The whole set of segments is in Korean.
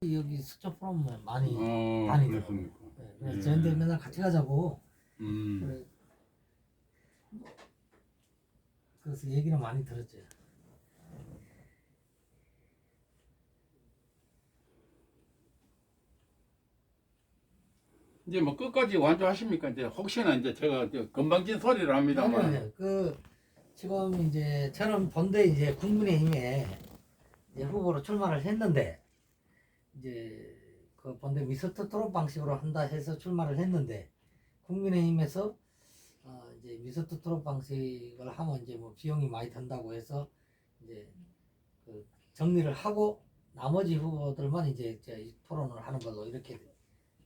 여기 수첩 프로그램 많이 그렇습니까? 네, 그래서 저한테 맨날 같이 가자고 그래, 그래서 얘기는 많이 들었죠. 이제 뭐 끝까지 완주하십니까? 이제 혹시나 이제 제가 건방진 소리를 합니다만. 아니요. 지금 이제 저는 본대 이제 국민의힘에 이제 후보로 출마를 했는데 이제 그 본대 미스터 트롯 방식으로 한다 해서 출마를 했는데 국민의힘에서 이제 미스터 트롯 방식을 하면 이제 뭐 비용이 많이 든다고 해서 이제 그 정리를 하고 나머지 후보들만 이제 토론을 하는 걸로 이렇게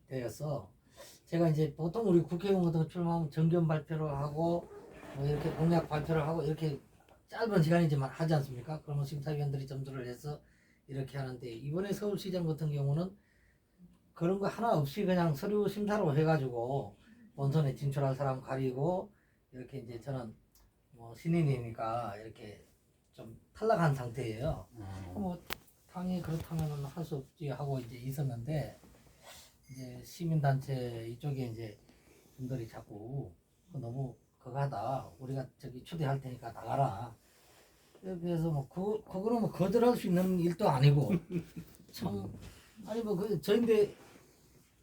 되어서 제가 이제 보통 우리 국회의원 같은 거 출마하면 정견 발표를 하고 뭐 이렇게 공약 발표를 하고 이렇게 짧은 시간이지만 하지 않습니까? 그러면 심사위원들이 점수를 해서 이렇게 하는데 이번에 서울시장 같은 경우는 그런 거 하나 없이 그냥 서류 심사로 해가지고 본선에 진출할 사람 가리고 이렇게 이제 저는 뭐 신인이니까 이렇게 좀 탈락한 상태예요. 뭐 당연히 그렇다면 할 수 없지 하고 이제 있었는데 이제 시민단체 이쪽에 이제 분들이 자꾸 너무 그거 하다 우리가 저기 초대할 테니까 나가라. 그래서 뭐 그거는 뭐 거절할 수 있는 일도 아니고 참 아니 뭐 그 저인데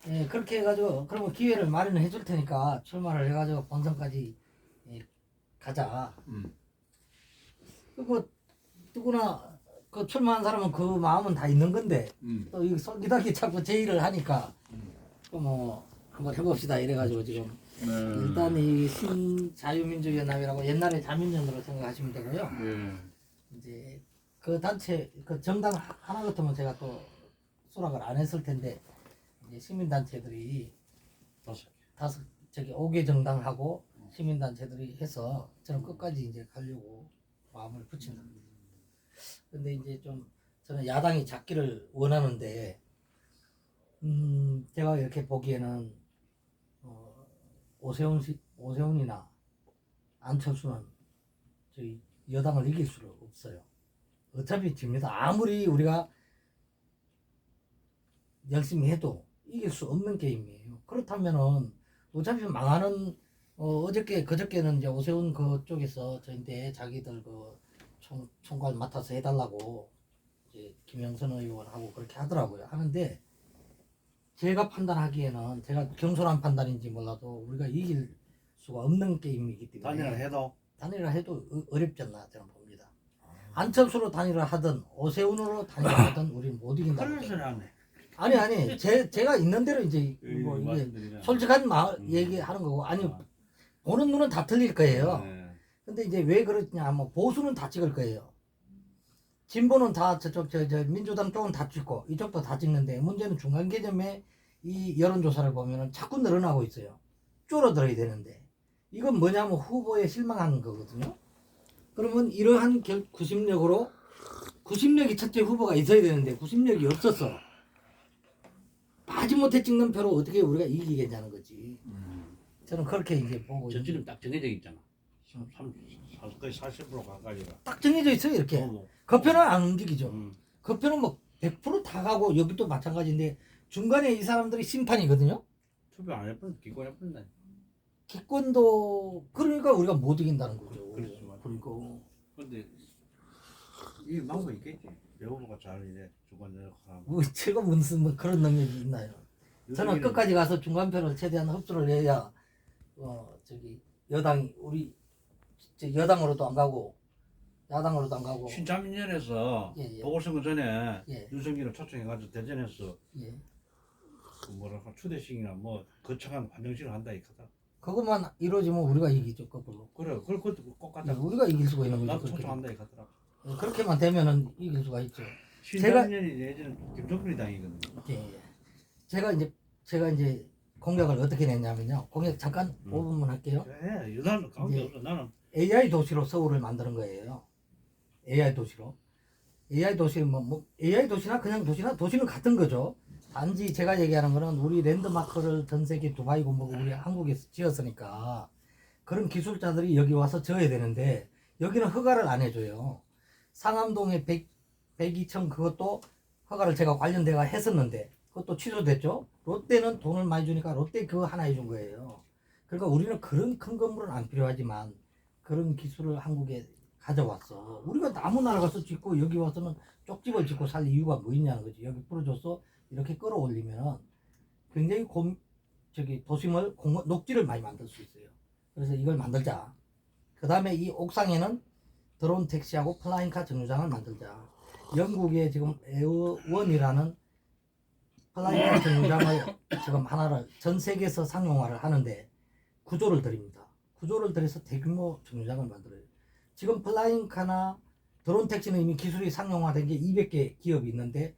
예, 그렇게 해가지고 그러면 기회를 마련해 줄 테니까 출마를 해가지고 본선까지 가자. 그리고 누구나 그 출마한 사람은 그 마음은 다 있는 건데 또 이 솔깃하게 자꾸 제의를 하니까 또 뭐 한번 해봅시다 이래가지고 지금 일단 이 신자유민주연합이라고 옛날에 자민련으로 생각하시면 되고요. 이제 그 단체 그 정당 하나 같으면 제가 또 수락을 안 했을 텐데 이제 시민단체들이 다섯 저기 5개 정당하고 시민단체들이 해서 저는 끝까지 이제 가려고 마음을 붙인 겁니다. 근데 이제 좀 저는 야당이 잡기를 원하는데 제가 이렇게 보기에는 오세훈이나 안철수는 저희 여당을 이길 수가 없어요. 어차피 집니다. 아무리 우리가 열심히 해도 이길 수 없는 게임이에요. 그렇다면은 어차피 망하는 어저께 그저께는 이제 오세훈 그쪽에서 저한테 자기들 그 총괄 맡아서 해달라고 이제 김영선 의원하고 그렇게 하더라고요. 하는데 제가 판단하기에는 제가 경솔한 판단인지 몰라도 우리가 이길 수가 없는 게임이기 때문에 단일화 해도 어렵지 않나 저는 봅니다. 안철수로 단일화 하든 오세훈으로 단일화 하든 우리는 못 이긴다. 그런 소리 안 해. 아니 제가 있는 대로 이제 뭐 이게 솔직한 얘기하는 거고 아니 보는 눈은 다 틀릴 거예요. 근데 이제 왜 그러냐 하면 보수는 다 찍을 거예요. 진보는 다 저쪽 저 민주당 쪽은 다 찍고 이쪽도 다 찍는데 문제는 중간 개념에 이 여론조사를 보면은 자꾸 늘어나고 있어요. 줄어들어야 되는데 이건 뭐냐면 후보에 실망하는 거거든요. 그러면 이러한 구심력이 첫째 후보가 있어야 되는데 구심력이 없었어. 마지못해 찍는 표로 어떻게 우리가 이기겠냐는 거지. 저는 그렇게 이제 보고 전지는 딱 정해져 있잖아. 거의 40% 가까이가. 딱 정해져 있어요 이렇게. 그 표는 안 움직이죠. 그 표는 뭐 100%다 가고 여기도 마찬가지인데 중간에 이 사람들이 심판이거든요. 투표 안 해본 기권 해본다. 기권도 그러니까 우리가 못 이긴다는 거죠. 그렇지, 맞아. 그러니까 근데 이 방법 있겠지. 배우가 잘 이제 주관 내려가고. 뭐 제가 무슨 뭐 그런 능력이 있나요? 저는 끝까지 가서 중간표를 최대한 흡수를 해야 저기 여당이 우리 여당으로도 안 가고 야당으로도 안 가고 신자민련에서 예. 보궐선거 전에 예. 윤석열을 초청해가지고 대전에서 예. 그 뭐랄까 추대식이나 뭐 거창한 관정식을 한다 이거다. 그것만 이루어지면 우리가 이기죠 거꾸로. 그래, 그것도 꼭 같다. 우리가 이길 수가 있는 나도 거죠. 초청한다 이거더라. 그렇게만 되면은 이길 수가 있죠. 신자민련이 예전에 김정필이 당이거든요. 예. 제가 이제 공약을 어떻게 냈냐면요. 공약 잠깐 5분만 할게요. 그래, 나는 관계 없어. 나는 AI 도시로 서울을 만드는 거예요. AI 도시로. AI 도시 AI 도시나 그냥 도시는 같은 거죠. 단지 제가 얘기하는 거는 우리 랜드마크를 전 세계 두바이 공보고 우리 한국에서 지었으니까 그런 기술자들이 여기 와서 지어야 되는데 여기는 허가를 안 해줘요. 상암동에 102층 그것도 허가를 제가 관련대가 했었는데 그것도 취소됐죠. 롯데는 돈을 많이 주니까 롯데 그거 하나 해준 거예요. 그러니까 우리는 그런 큰 건물은 안 필요하지만 그런 기술을 한국에 가져왔어. 우리가 아무 나라 가서 짓고 여기 와서는 쪽집을 짓고 살 이유가 뭐 있냐는 거지. 여기 풀어줘서 이렇게 끌어올리면 굉장히 도심을 녹지를 많이 만들 수 있어요. 그래서 이걸 만들자. 그 다음에 이 옥상에는 드론 택시하고 플라잉카 정류장을 만들자. 영국에 지금 에어원이라는 플라잉카 정류장을 지금 하나를 전 세계에서 상용화를 하는데 구조를 드립니다. 구조를 들여서 대규모 정류장을 만들어요. 지금 플라잉카나 드론 택시는 이미 기술이 상용화된 게 200개 기업이 있는데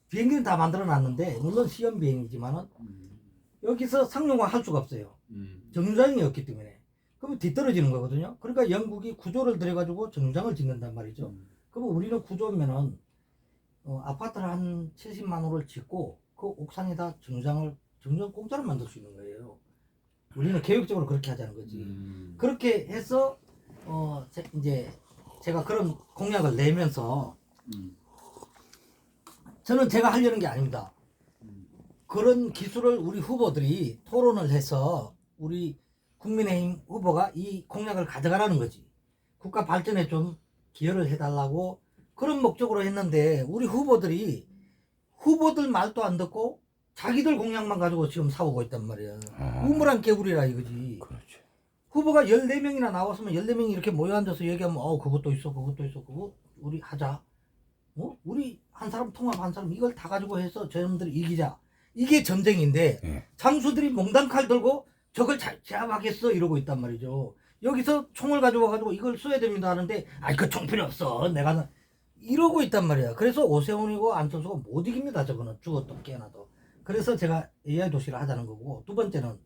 비행기는 다 만들어 놨는데 물론 시험 비행이지만은 여기서 상용화 할 수가 없어요. 정류장이 없기 때문에. 그러면 뒤떨어지는 거거든요. 그러니까 영국이 구조를 들여가지고 정류장을 짓는단 말이죠. 그러면 우리는 구조면은 아파트를 한 70만 호를 짓고 그 옥상에다 정류장 공짜로 만들 수 있는 거예요. 우리는 계획적으로 그렇게 하자는 거지. 그렇게 해서 이제 제가 그런 공약을 내면서 저는 제가 하려는 게 아닙니다. 그런 기술을 우리 후보들이 토론을 해서 우리 국민의힘 후보가 이 공약을 가져가라는 거지. 국가 발전에 좀 기여를 해달라고 그런 목적으로 했는데 우리 후보들이 후보들 말도 안 듣고 자기들 공약만 가지고 지금 싸우고 있단 말이야. 우물안 개구리라 이거지. 그렇죠. 후보가 14명이나 나왔으면 14명이 이렇게 모여 앉아서 얘기하면 그것도 있어 그거 우리 하자. 우리 한 사람 통합 한 사람 이걸 다 가지고 해서 저놈들이 이기자. 이게 전쟁인데 네. 장수들이 몽단칼 들고 저걸 제압하겠어 이러고 있단 말이죠. 여기서 총을 가지고 이걸 써야 됩니다 하는데 그 총 필요 없어 내가 이러고 있단 말이야. 그래서 오세훈이고 안철수가 못 이깁니다. 저거는 죽어도 깨어나도. 그래서 제가 AI 도시를 하자는 거고, 두 번째는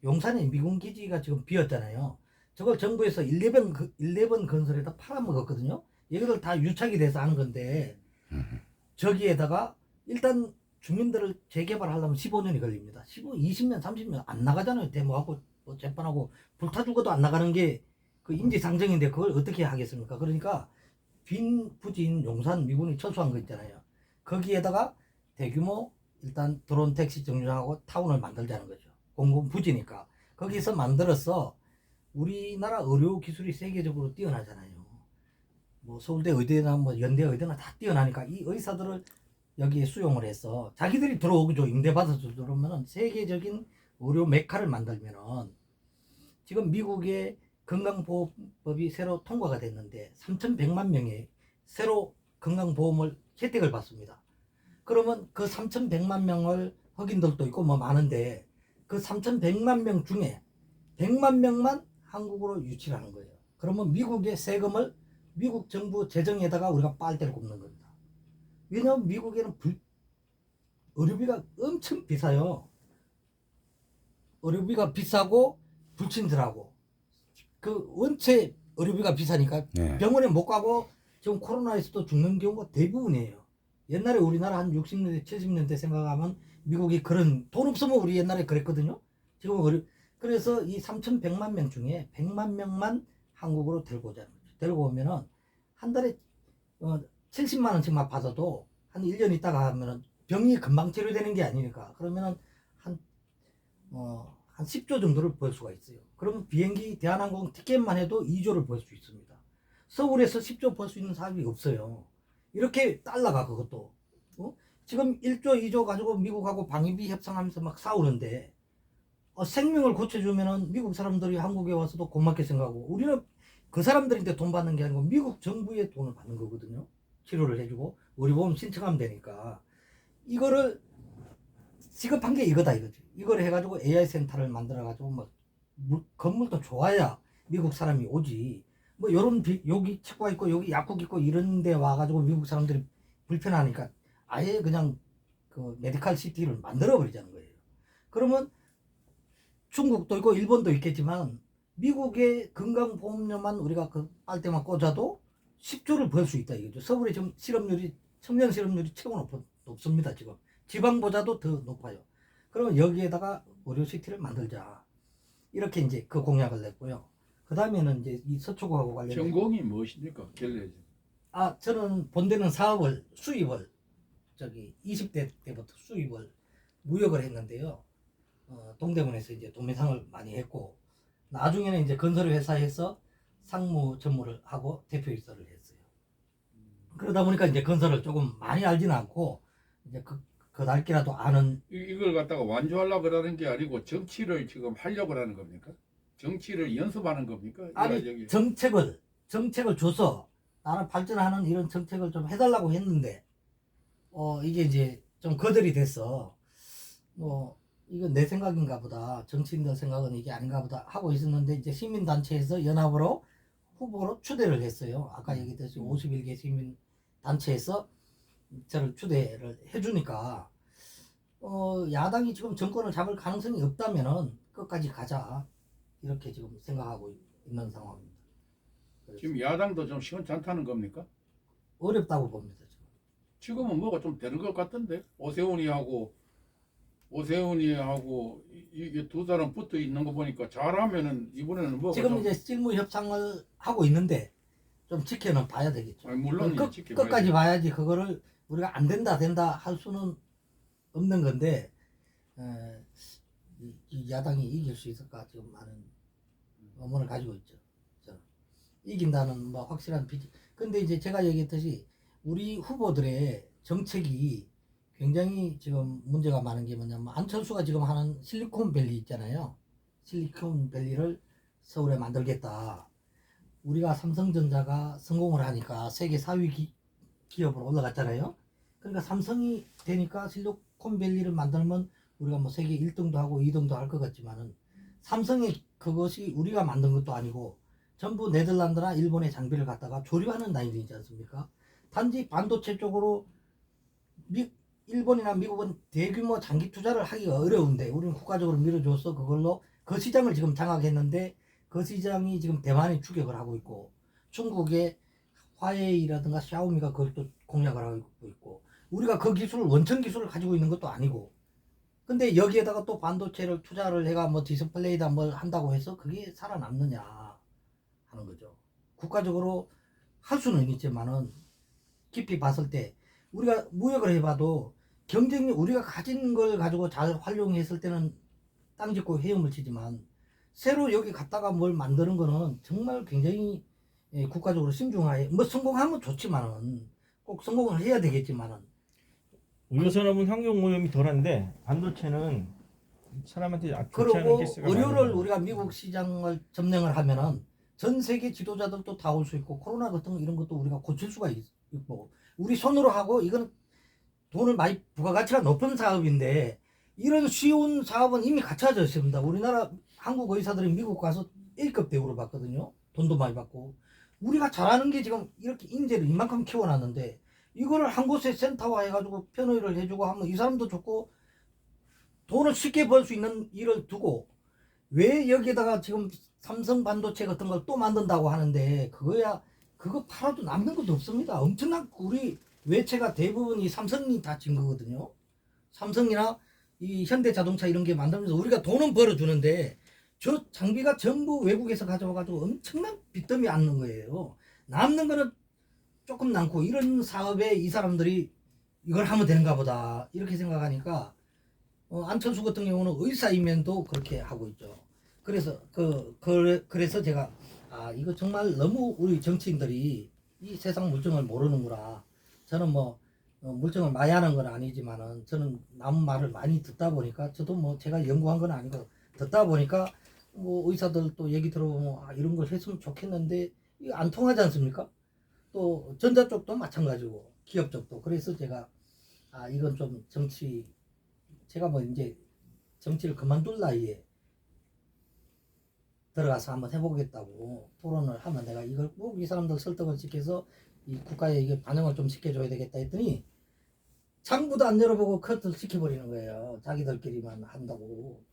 용산에 미군 기지가 지금 비었잖아요. 저걸 정부에서 11 건설에다 팔아먹었거든요. 얘네들 다 유착이 돼서 하는 건데 저기에다가 일단 주민들을 재개발하려면 15년이 걸립니다. 20년, 30년 안 나가잖아요. 데모하고 뭐 재판하고 불타 죽어도 안 나가는 게 그 인지상정인데 그걸 어떻게 하겠습니까? 그러니까 빈 부지인 용산 미군이 철수한 거 있잖아요. 거기에다가 대규모 일단 드론 택시 정류장하고 타운을 만들자는 거죠. 공공 부지니까. 거기서 만들어서 우리나라 의료 기술이 세계적으로 뛰어나잖아요. 뭐 서울대 의대나 뭐 연대 의대나 다 뛰어나니까 이 의사들을 여기에 수용을 해서 자기들이 들어오죠. 임대받아서 들어오면은 세계적인 의료 메카를 만들면은 지금 미국의 건강보험법이 새로 통과가 됐는데 3,100만 명이 새로 건강보험을 혜택을 받습니다. 그러면 그 3,100만 명을 흑인들도 있고 뭐 많은데 그 3,100만 명 중에 100만 명만 한국으로 유치를 하는 거예요. 그러면 미국의 세금을 미국 정부 재정에다가 우리가 빨대를 꼽는 겁니다. 왜냐하면 미국에는 의료비가 엄청 비싸요. 의료비가 비싸고 불친절하고 그 원체 의료비가 비싸니까 네. 병원에 못 가고 지금 코로나에서도 죽는 경우가 대부분이에요. 옛날에 우리나라 한 60년대 70년대 생각하면 미국이 그런 돈 없으면 우리 옛날에 그랬거든요. 지금 그래서 이 3,100만 명 중에 100만 명만 한국으로 데리고 오자는 거죠. 데리고 오면은 한 달에 70만 원씩만 받아도 한 1년 있다가 하면은 병이 금방 치료되는 게 아니니까 그러면은 한 10조 정도를 벌 수가 있어요. 그러면 비행기 대한항공 티켓만 해도 2조를 벌 수 있습니다. 서울에서 10조 벌 수 있는 사업이 없어요. 이렇게 달러가 그것도 지금 1조 2조 가지고 미국하고 방위비 협상하면서 막 싸우는데 생명을 고쳐주면은 미국 사람들이 한국에 와서도 고맙게 생각하고 우리는 그 사람들한테 돈 받는 게 아니고 미국 정부의 돈을 받는 거거든요. 치료를 해주고 의료보험 신청하면 되니까 이거를 시급한 게 이거다 이거지. 이걸 해가지고 AI 센터를 만들어가지고 뭐 건물도 좋아야 미국 사람이 오지. 뭐 요런 여기 치과 있고 여기 약국 있고 이런 데 와가지고 미국 사람들이 불편하니까 아예 그냥 그 메디칼 시티를 만들어 버리자는 거예요. 그러면 중국도 있고 일본도 있겠지만 미국의 건강보험료만 우리가 그 빨대만 꽂아도 10조를 벌 수 있다 이거죠. 서울의 지금 청년 실업률이 최고 높습니다. 지금 지방보다도 더 높아요. 그러면 여기에다가 의료시티를 만들자 이렇게 이제 그 공약을 냈고요. 그 다음에는 이제 이 서초구하고 관련된 전공이 무엇입니까? 결례죠. 저는 본대는 수입을 저기 20대 때부터 수입을 무역을 했는데요. 동대문에서 이제 도매상을 많이 했고 나중에는 이제 건설 회사에서 상무 전무를 하고 대표이사를 했어요. 그러다 보니까 이제 건설을 조금 많이 알지는 않고 이제 그 날개라도 아는. 이걸 갖다가 완주하려고 그러는 게 아니고 정치를 지금 하려고 하는 겁니까? 정치를 연습하는 겁니까? 아니 여기. 정책을 줘서 나는 발전하는 이런 정책을 좀 해달라고 했는데 이게 이제 좀 거절이 됐어. 뭐 이건 내 생각인가 보다, 정치인들 생각은 이게 아닌가 보다 하고 있었는데 이제 시민단체에서 연합으로 후보로 추대를 했어요. 아까 얘기했듯이 51개 시민단체에서 저를 추대를 해주니까 야당이 지금 정권을 잡을 가능성이 없다면은 끝까지 가자 이렇게 지금 생각하고 있는 상황입니다. 지금 야당도 좀 시원찮다는 겁니까? 어렵다고 봅니다. 지금. 지금은 뭐가 좀 되는 것 같던데 오세훈이하고 이 두 사람 붙어 있는 거 보니까 잘하면은 이번에는 뭐가 지금 좀, 이제 실무 협상을 하고 있는데 좀 지켜는 봐야 되겠죠. 아니, 물론 끝까지 봐야지. 그거를 우리가 안 된다 할 수는 없는 건데 이 야당이 이길 수 있을까 지금 많은 의문을 가지고 있죠. 저는. 이긴다는 뭐 확실한 비지. 근데 이제 제가 얘기했듯이 우리 후보들의 정책이 굉장히 지금 문제가 많은 게 뭐냐면 안철수가 지금 하는 실리콘밸리 있잖아요. 실리콘밸리를 서울에 만들겠다. 우리가 삼성전자가 성공을 하니까 세계 4위 기업으로 올라갔잖아요. 그러니까 삼성이 되니까 실리콘밸리를 만들면 우리가 뭐 세계 1등도 하고 2등도 할 것 같지만은 삼성이 그것이 우리가 만든 것도 아니고 전부 네덜란드나 일본의 장비를 갖다가 조립하는 라인이지 않습니까? 단지 반도체 쪽으로 일본이나 미국은 대규모 장기 투자를 하기가 어려운데 우리는 국가적으로 밀어줘서 그걸로 그 시장을 지금 장악했는데 그 시장이 지금 대만이 추격을 하고 있고 중국의 화웨이라든가 샤오미가 그걸 또 공략을 하고 있고 우리가 그 기술을 원천 기술을 가지고 있는 것도 아니고 근데 여기에다가 또 반도체를 투자를 해가 뭐 디스플레이다 뭘 한다고 해서 그게 살아남느냐 하는 거죠. 국가적으로 할 수는 있지만은 깊이 봤을 때 우리가 무역을 해봐도 경쟁이 우리가 가진 걸 가지고 잘 활용했을 때는 땅 짓고 헤엄을 치지만 새로 여기 갔다가 뭘 만드는 거는 정말 굉장히 국가적으로 신중하게 뭐 성공하면 좋지만은 꼭 성공을 해야 되겠지만은 우려산업은 환경 오염이 덜한데 반도체는 사람한테 좋지 않은 그리고 케이스가 의료를 많아요. 우리가 미국 시장을 점령을 하면은 전 세계 지도자들도 다 올 수 있고 코로나 같은 이런 것도 우리가 고칠 수가 있고 우리 손으로 하고 이건 돈을 많이 부가가치가 높은 사업인데 이런 쉬운 사업은 이미 갖춰져 있습니다. 우리나라 한국 의사들이 미국 가서 A급 대우를 받거든요. 돈도 많이 받고 우리가 잘하는 게 지금 이렇게 인재를 이만큼 키워놨는데 이거를 한 곳에 센터화 해가지고 편의를 해주고 하면 이 사람도 좋고 돈을 쉽게 벌 수 있는 일을 두고 왜 여기에다가 지금 삼성 반도체 같은 걸 또 만든다고 하는데 그거 팔아도 남는 것도 없습니다. 엄청난 우리 외채가 대부분이 삼성이 다 진 거거든요. 삼성이나 이 현대자동차 이런 게 만들면서 우리가 돈은 벌어주는데 저 장비가 전부 외국에서 가져와가지고 엄청난 빚더미 앉는 거예요. 남는 거는 조금 남고 이런 사업에 이 사람들이 이걸 하면 되는가 보다 이렇게 생각하니까 안철수 같은 경우는 의사이면도 그렇게 하고 있죠. 그래서 그래서 제가 이거 정말 너무 우리 정치인들이 이 세상 물정을 모르는구나. 저는 뭐 물정을 많이 하는 건 아니지만은 저는 남 말을 많이 듣다 보니까 저도 뭐 제가 연구한 건 아니고 듣다 보니까 뭐 의사들 또 얘기 들어보면 이런 걸 했으면 좋겠는데 이거 안 통하지 않습니까? 또 전자 쪽도 마찬가지고 기업 쪽도. 그래서 제가 이건 좀 제가 뭐 이제 정치를 그만둘 나이에 들어가서 한번 해보겠다고 토론을 하면 내가 이걸 꼭 이 사람들 설득을 시켜서 이 국가에 이게 반영을 좀 시켜줘야 되겠다 했더니 장부도 안 열어보고 컷을 시켜버리는 거예요. 자기들끼리만 한다고.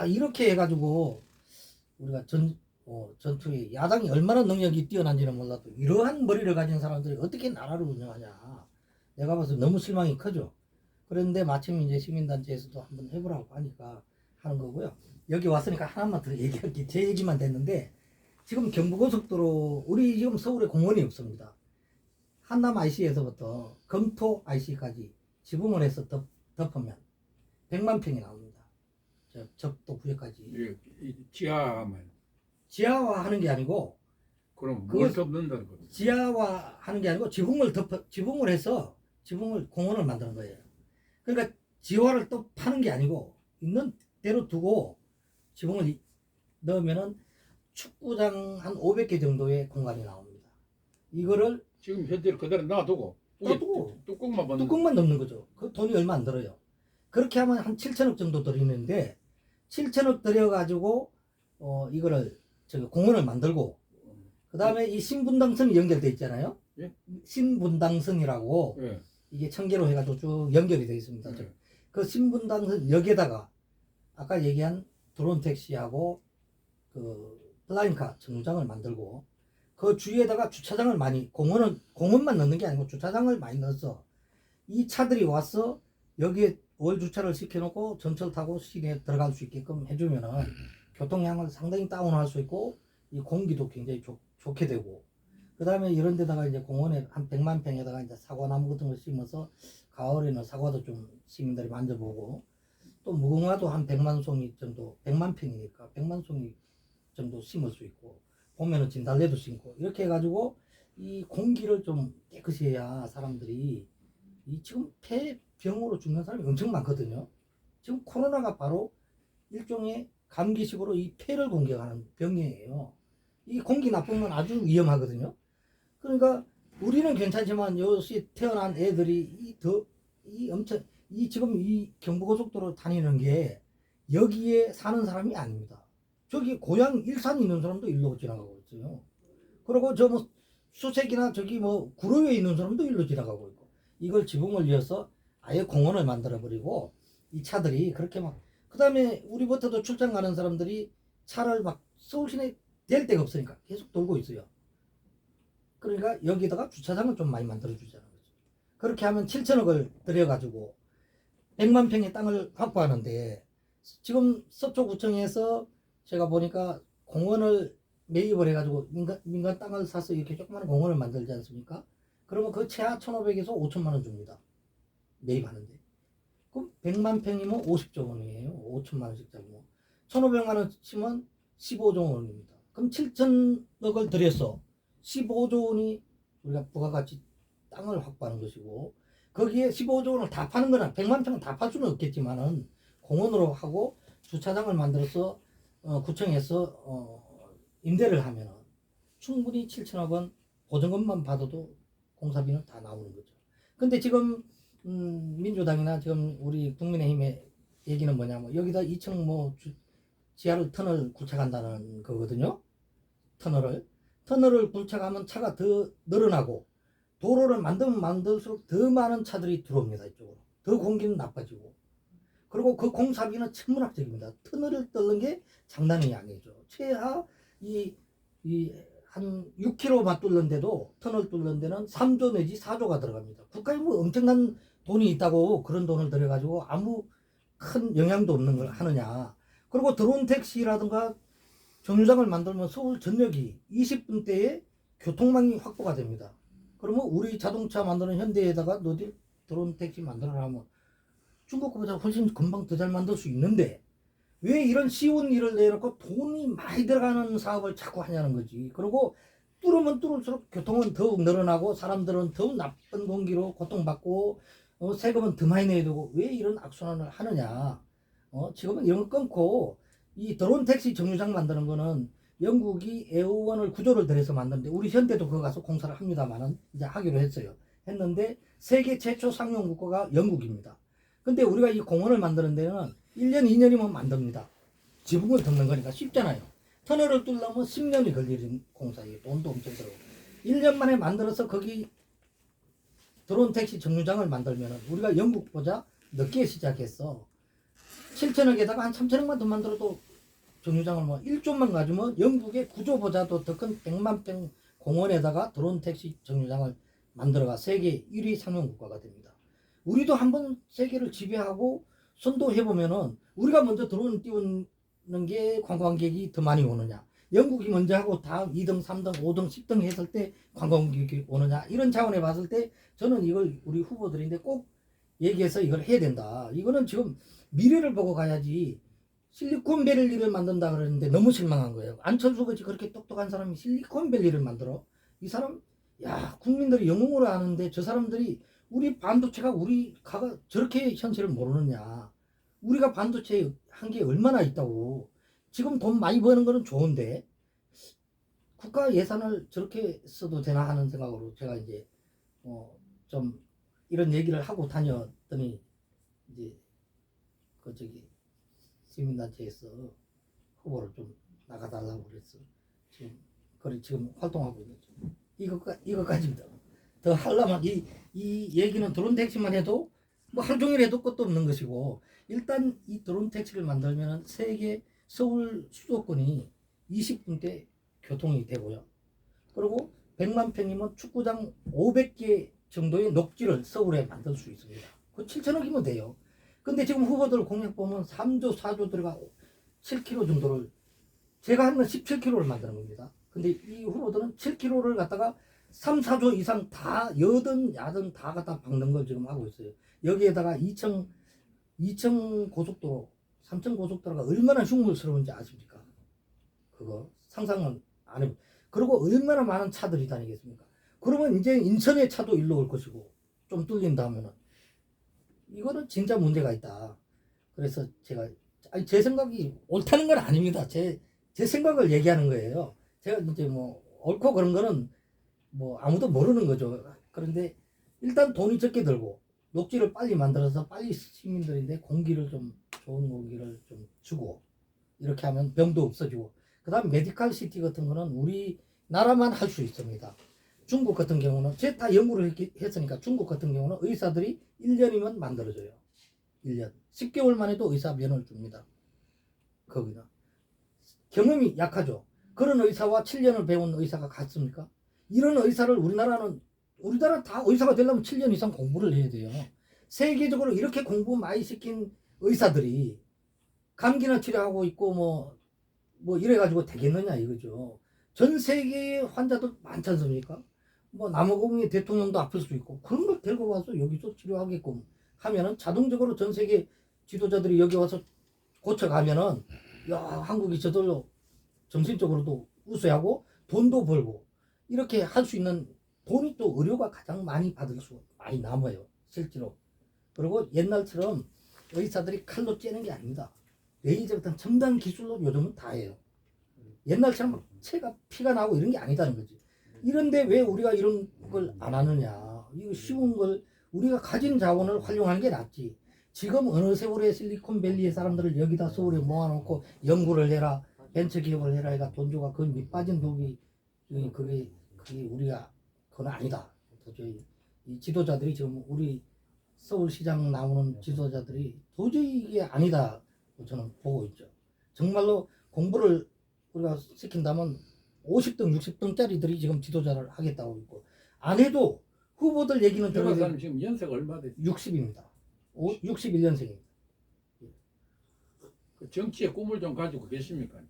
이렇게 해가지고 우리가 전투에 야당이 얼마나 능력이 뛰어난지는 몰라도 이러한 머리를 가진 사람들이 어떻게 나라를 운영하냐. 내가 봐서 너무 실망이 크죠. 그런데 마침 이제 시민단체에서도 한번 해보라고 하니까 하는 거고요. 여기 왔으니까 하나만 더 얘기할게. 제 얘기만 됐는데 지금 경부고속도로 우리 지금 서울에 공원이 없습니다. 한남 IC에서부터 검토 IC까지 지붕을 해서 덮으면 100만 평이 나옵니다. 저 적도 구역까지. 이 지하만. 지하화하는 게 아니고 그럼 그거- 뭘 덮는다는 거죠? 지하화하는 게 아니고 지붕을 해서 지붕을 공원을 만드는 거예요. 그러니까 지화를 또 파는 게 아니고 있는 대로 두고 지붕을 넣으면은 축구장 한 500개 정도의 공간이 나옵니다. 이거를 지금 현재를 그대로 놔두고 위에 놔두고 뚜껑만 받는 뚜껑만 넣는 거죠. 그 돈이 얼마 안 들어요. 그렇게 하면 한 7천억 정도 들이는데 7천억 들여가지고 이거를 저기 공원을 만들고 그 다음에 이 신분당선이 연결돼 있잖아요. 예? 신분당선이라고 예. 이게 청계로 해가지고 쭉 연결이 되어 있습니다. 예. 그 신분당선 역에다가 아까 얘기한 드론 택시하고 그 플라잉카 정류장을 만들고 그 주위에다가 주차장을 많이 공원만 넣는 게 아니고 주차장을 많이 넣어서 이 차들이 와서 여기에 월 주차를 시켜놓고 전철 타고 시내에 들어갈 수 있게끔 해주면은 교통량을 상당히 다운할 수 있고 이 공기도 굉장히 좋게 되고 그 다음에 이런 데다가 이제 공원에 한 100만 평에다가 이제 사과나무 같은 걸 심어서 가을에는 사과도 좀 시민들이 만져보고 또 무궁화도 한 100만 송이 정도 100만 평이니까 100만 송이 정도 심을 수 있고 봄에는 진달래도 심고 이렇게 해가지고 이 공기를 좀 깨끗이 해야 사람들이 이 지금 폐병으로 죽는 사람이 엄청 많거든요. 지금 코로나가 바로 일종의 감기식으로 이 폐를 공격하는 병이에요. 이 공기 나쁘면 아주 위험하거든요. 그러니까 우리는 괜찮지만 요새 태어난 애들이 지금 이 경부고속도로 다니는 게 여기에 사는 사람이 아닙니다. 저기 고향 일산 있는 사람도 일로 지나가고 있어요. 그리고 저 뭐 수색이나 저기 뭐 구로에 있는 사람도 일로 지나가고 있고 이걸 지붕을 이어서 아예 공원을 만들어 버리고 이 차들이 그렇게 막 그다음에 우리부터도 출장 가는 사람들이 차를 막 서울 시내 댈 데가 없으니까 계속 돌고 있어요. 그러니까 여기다가 주차장을 좀 많이 만들어 주자는 거죠. 그렇게 하면 7천억을 들여가지고 100만 평의 땅을 확보하는데 지금 서초구청에서 제가 보니까 공원을 매입을 해가지고 민간 땅을 사서 이렇게 조그마한 공원을 만들지 않습니까? 그러면 그 최하 1,500에서 5천만 원 줍니다. 매입하는데. 그럼 100만 평이면 50조 원이에요. 5천만 원씩 잡으면. 1,500만 원 치면 15조 원입니다. 그럼 7천억을 들여서 15조 원이 우리가 부가가치 땅을 확보하는 것이고 거기에 15조 원을 다 파는 거는 100만 평은 다 팔 수는 없겠지만은 공원으로 하고 주차장을 만들어서 구청에서 임대를 하면은 충분히 7천억 원 보증금만 받아도 공사비는 다 나오는 거죠. 근데 지금 민주당이나 지금 우리 국민의힘의 얘기는 뭐냐면 여기다 2층 뭐 지하를 터널 구축한다는 거거든요. 터널을 구축하면 차가 더 늘어나고 도로를 만들면 만들수록 더 많은 차들이 들어옵니다. 이쪽으로. 더 공기는 나빠지고. 그리고 그 공사비는 천문학적입니다. 터널을 뚫는 게 장난이 아니죠. 최하 한 6km만 뚫는데도 터널 뚫는 데는 3조 내지 4조가 들어갑니다. 국가에 뭐 엄청난 돈이 있다고 그런 돈을 들여가지고 아무 큰 영향도 없는 걸 하느냐. 그리고 드론 택시라든가 정류장을 만들면 서울 전역이 20분대에 교통망이 확보가 됩니다. 그러면 우리 자동차 만드는 현대에다가 너들 드론 택시 만들어라면 중국보다 훨씬 금방 더 잘 만들 수 있는데 왜 이런 쉬운 일을 내놓고 돈이 많이 들어가는 사업을 자꾸 하냐는 거지. 그리고 뚫으면 뚫을수록 교통은 더욱 늘어나고 사람들은 더욱 나쁜 공기로 고통받고 세금은 더 많이 내야 되고 왜 이런 악순환을 하느냐. 지금은 이런 거 끊고 이 드론 택시 정류장 만드는 거는 영국이 에어원을 구조를 들여서 만드는데 우리 현대도 그거 가서 공사를 합니다만은 이제 하기로 했는데 세계 최초 상용 국가가 영국입니다. 근데 우리가 이 공원을 만드는 데는 1년, 2년이면 만듭니다. 지붕을 덮는 거니까 쉽잖아요. 터널을 뚫려면 10년이 걸리는 공사예요. 돈도 엄청 들어가고. 1년 만에 만들어서 거기 드론 택시 정류장을 만들면 우리가 영국보다 늦게 시작했어. 7천억에다가 한 3천억만 더 만들어도 정류장을 뭐 1조만 가지면 영국의 구조보다도 더 큰 100만 평 공원에다가 드론 택시 정류장을 만들어가 세계 1위 상용 국가가 됩니다. 우리도 한번 세계를 지배하고 선도해보면은 우리가 먼저 드론 띄우는 게 관광객이 더 많이 오느냐, 영국이 먼저 하고 다음 2등, 3등, 5등, 10등 했을 때 관광객이 오느냐, 이런 차원에 봤을 때 저는 이걸 우리 후보들인데 꼭 얘기해서 이걸 해야 된다. 이거는 지금 미래를 보고 가야지. 실리콘밸리를 만든다 그러는데 너무 실망한 거예요. 안철수 같이 그렇게 똑똑한 사람이 실리콘밸리를 만들어? 이 사람, 야, 국민들이 영웅으로 아는데 저 사람들이 우리 반도체가 우리가 저렇게 현실을 모르느냐. 우리가 반도체 한 게 얼마나 있다고. 지금 돈 많이 버는 거는 좋은데 국가 예산을 저렇게 써도 되나 하는 생각으로 제가 이제 좀 이런 얘기를 하고 다녔더니 이제 그 저기 시민단체에서 후보를 좀 나가달라고 그랬어. 지금 그래 지금 활동하고 있는 중. 이거까지입니다. 더 하려면 이 얘기는 드론 택시만 해도 뭐 하루 종일 해도 끝도 없는 것이고 일단 이 드론 택시를 만들면 세계 서울 수도권이 20분대 교통이 되고요. 그리고 100만 평이면 축구장 500개 정도의 녹지를 서울에 만들 수 있습니다. 그 7천억이면 돼요. 근데 지금 후보들 공약 보면 3조, 4조 들어가 7km 정도를 제가 하는 건 17km를 만드는 겁니다. 근데 이 후보들은 7km를 갖다가 3, 4조 이상 다 여든 야든 다 갖다 박는 걸 지금 하고 있어요. 여기에다가 2층 고속도로, 3층 고속도로가 얼마나 흉물스러운지 아십니까? 그거 상상은 안 해요. 그리고 얼마나 많은 차들이 다니겠습니까? 그러면 이제 인천의 차도 일로 올 것이고 좀 뚫린다 하면은 이거는 진짜 문제가 있다. 그래서 제가 제 생각이 옳다는 건 아닙니다. 제 생각을 얘기하는 거예요. 제가 이제 뭐 옳고 그런 거는 뭐 아무도 모르는 거죠. 그런데 일단 돈이 적게 들고 녹지를 빨리 만들어서 빨리 시민들인데 공기를 좀 좋은 공기를 좀 주고 이렇게 하면 병도 없어지고 그다음 메디컬 시티 같은 거는 우리나라만 할 수 있습니다. 중국 같은 경우는 제가 다 연구를 했으니까 중국 같은 경우는 의사들이 1년이면 만들어져요. 1년. 10개월만 해도 의사 면허를 줍니다. 거기는. 경험이 약하죠. 그런 의사와 7년을 배운 의사가 같습니까? 이런 의사를 우리나라 다 의사가 되려면 7년 이상 공부를 해야 돼요. 세계적으로 이렇게 공부 많이 시킨 의사들이 감기나 치료하고 있고 뭐 이래가지고 되겠느냐 이거죠. 전 세계의 환자들 많지 않습니까? 뭐 남아공의 대통령도 아플 수 있고 그런 걸 데리고 와서 여기서 치료하게끔 하면은 자동적으로 전 세계 지도자들이 여기 와서 고쳐가면은 야 한국이 저절로 정신적으로도 우세하고 돈도 벌고 이렇게 할 수 있는 돈이 또 의료가 가장 많이 받을 수 많이 남아요 실제로. 그리고 옛날처럼 의사들이 칼로 째는 게 아닙니다. 레이저 같은 첨단 기술로 요즘은 다 해요. 옛날처럼 피가 나고 이런 게 아니다는 거지. 이런데 왜 우리가 이런 걸 안 하느냐. 이거 쉬운 걸 우리가 가진 자원을 활용하는 게 낫지. 지금 어느 세월에 실리콘밸리의 사람들을 여기다 서울에 모아놓고 연구를 해라. 벤처 기업을 해라. 해가 돈 주고 그건 밑빠진 독이 그게 우리가 그건 아니다. 도저히 이 지도자들이 지금 우리 서울시장 나오는 지도자들이 도저히 이게 아니다. 저는 보고 있죠. 정말로 공부를 우리가 시킨다면 50등, 60등짜리들이 지금 지도자를 하겠다고 있고 안 해도 후보들 얘기는 들어야 변호사님 지금 연세가 얼마 됐어요? 60입니다. 61년생입니다. 그 정치의 꿈을 좀 가지고 계십니까?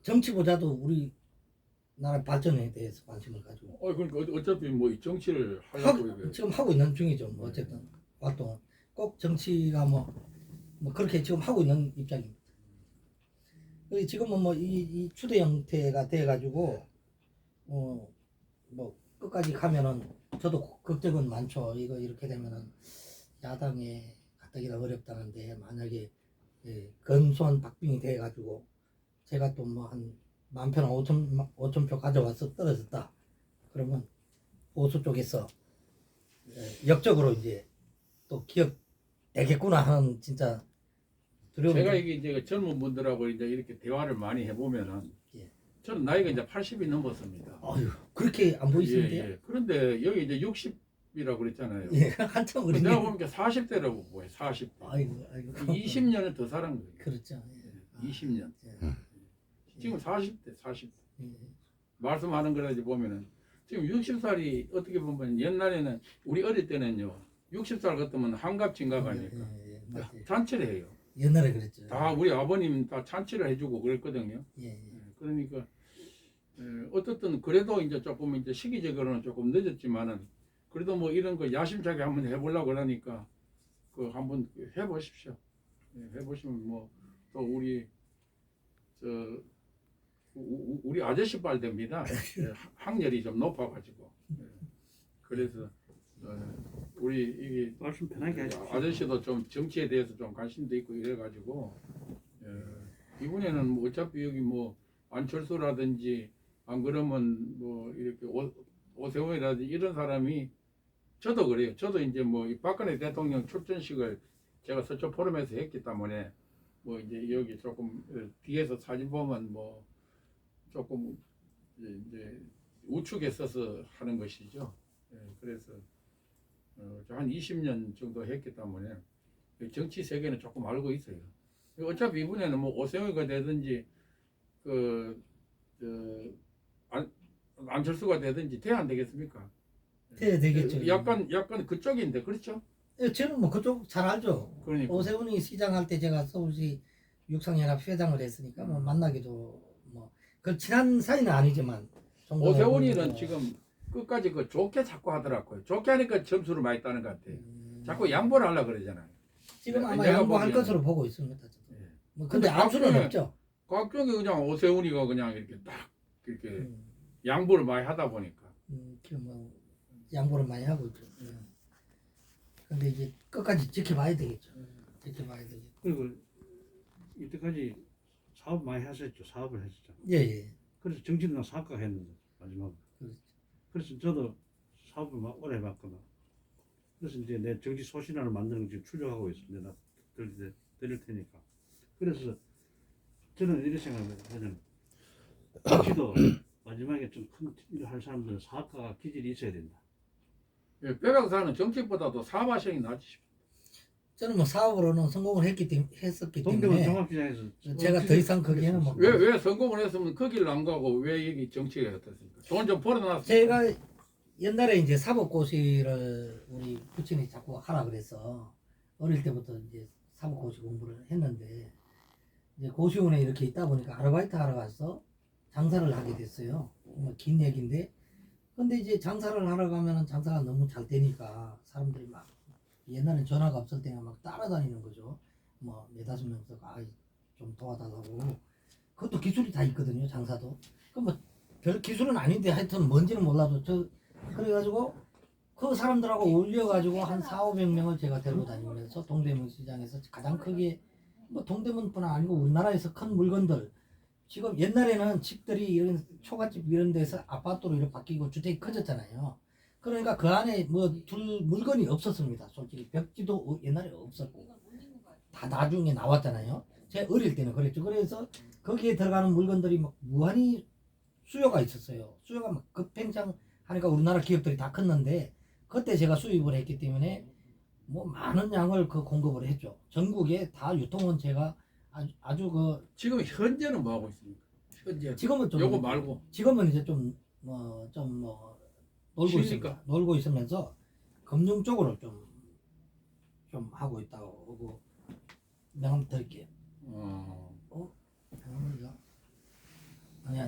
정치보다도 우리나라 발전에 대해서 관심을 가지고 그러니까 어차피 뭐 이 정치를 하려고 이게 지금 하고 있는 중이죠. 뭐 어쨌든 활동은 꼭 정치가 뭐 그렇게 지금 하고 있는 입장입니다. 지금은 뭐 이 추대 형태가 돼가지고 뭐 끝까지 가면은 저도 걱정은 많죠. 이거 이렇게 되면은 야당에 가뜩이나 어렵다는데 만약에 근소한 박빙이 돼가지고 제가 또 뭐 한 10,000표, 5,000표 가져와서 떨어졌다. 그러면 보수 쪽에서 역적으로 이제 또 기억되겠구나 하는 진짜 두려움이 제가 이게 이제 젊은 분들하고 이제 이렇게 대화를 많이 해보면은 예. 저는 나이가 이제 80이 넘었습니다. 아유 그렇게 안 보이시는데요? 예. 그런데 여기 이제 60이라고 그랬잖아요. 예, 한참 어린이. 내가 보니까 40대라고 보여요. 40대. 아이고 20년을 더 살은 거예요. 그렇죠. 예. 20년. 예. 지금 40대, 40대. 예. 말씀하는 거라지 보면은 지금 60살이 어떻게 보면 옛날에는 우리 어릴 때는요 60살 같으면 한갑진갑 아니까 맞아요. 잔치를 해요. 옛날에 그랬죠. 다 우리 아버님 다 잔치를 해주고 그랬거든요. 예. 그러니까 어떻든 그래도 이제 조금 이제 시기적으로는 조금 늦었지만은 그래도 뭐 이런 거 야심차게 한번 해보려고 그러니까 그 한번 해보십시오. 예, 해보시면 뭐 또 우리 저 우리 아저씨 빨대입니다. 예, 학렬이 좀 높아가지고 예, 그래서 우리 이게 말씀 편하게 하십시오. 아저씨도 좀 정치에 대해서 좀 관심도 있고 이래가지고 이번에는 뭐 어차피 여기 뭐 안철수라든지 안 그러면 뭐 이렇게 오세훈이라든지 이런 사람이 저도 그래요. 저도 이제 뭐 이 박근혜 대통령 출전식을 제가 서초 포럼에서 했기 때문에 뭐 이제 여기 조금 뒤에서 사진 보면 뭐 조금 이제 우측에 서서 하는 것이죠. 그래서 한 20년 정도 했기 때문에 정치 세계는 조금 알고 있어요. 어차피 이번에는 뭐 오세훈이가 되든지 안철수가 되든지 돼야 안 되겠습니까? 돼야 되겠죠. 약간 그쪽인데 그렇죠? 예, 저는 뭐 그쪽 잘 알죠. 그러니까 오세훈이 시장할 때 제가 서울시 육상연합 회장을 했으니까 뭐 만나기도 뭐 그 친한 사이는 아니지만 정도 오세훈이는 뭐, 지금 끝까지 그 좋게 자꾸 하더라고요. 좋게 하니까 점수를 많이 따는 것 같아요. 음, 자꾸 양보를 하려고 그러잖아요. 지금 아마 내가 양보할 보기에는- 것으로 보고 있습니다. 저도. 예. 뭐 근데 알 수는 각종의- 없죠. 각종이 그냥 오세훈이가 그냥 이렇게 딱 이렇게 음, 양보를 많이 하다 보니까 지금 뭐 양보를 많이 하고 있죠. 예. 근데 이제 끝까지 지켜봐야 되겠죠. 지켜봐야 되겠죠. 그리고 이때까지 사업 많이 하셨죠. 사업을 했었죠. 예, 예. 그래서 정치는 사업가 했는데 마지막으로. 그렇죠. 그래서 저도 사업을 막 오래 해봤거든. 그래서 이제 내 정치 소신안을 만드는 거 지금 추적하고 있어. 내가 드릴 테니까. 그래서 저는 이렇게 생각해요. 저는 정치도 마지막에 좀 큰 일을 할 사람들은 사업가가 기질이 있어야 된다. 뼈박사는 정치보다도 사업하시는 게 낫지. 저는 뭐 사업으로는 성공을 했었기 동대문 때문에 종합시장에서 제가 더 이상 거기에는 뭐 왜 성공을 했으면 그 길을 안 가고 왜 여기 정치에 갔겠습니까? 돈 좀 벌어놨으니까. 제가 옛날에 이제 사법고시를 우리 부친이 자꾸 하라 그래서 어릴 때부터 이제 사법고시 공부를 했는데 이제 고시원에 이렇게 있다 보니까 아르바이트 하러 가서 장사를 하게 됐어요. 뭐 긴 얘기인데 근데 이제 장사를 하러 가면은 장사가 너무 잘 되니까 사람들이 막 옛날엔 전화가 없을 때는 막 따라다니는 거죠. 뭐 네다섯 명서 좀 도와달라고. 그것도 기술이 다 있거든요. 장사도. 그 뭐 별 기술은 아닌데 하여튼 뭔지는 몰라도 그래가지고 그 사람들하고 어울려가지고 한 4,500명을 제가 데리고 다니면서 동대문 시장에서 가장 크게 뭐 동대문뿐 아니고 우리나라에서 큰 물건들 지금 옛날에는 집들이 이런 초가집 이런 데서 아파트로 이렇게 바뀌고 주택이 커졌잖아요. 그러니까 그 안에 뭐 둘 물건이 없었습니다. 솔직히 벽지도 옛날에 없었고 다 나중에 나왔잖아요. 제 어릴 때는 그랬죠. 그래서 거기에 들어가는 물건들이 막 무한히 수요가 있었어요. 수요가 막 급팽창하니까 우리나라 기업들이 다 컸는데 그때 제가 수입을 했기 때문에 뭐 많은 양을 그 공급을 했죠. 전국에 다 유통은 제가 아주 그 지금 현재는 뭐 하고 있습니까? 현재 지금은 좀 요거 말고 지금은 이제 좀 놀고 쉬니까? 있습니다. 놀고 있으면서 금융 쪽으로 좀 하고 있다고 내가 한번 드릴게요. 어. 잠깐만요. 아니.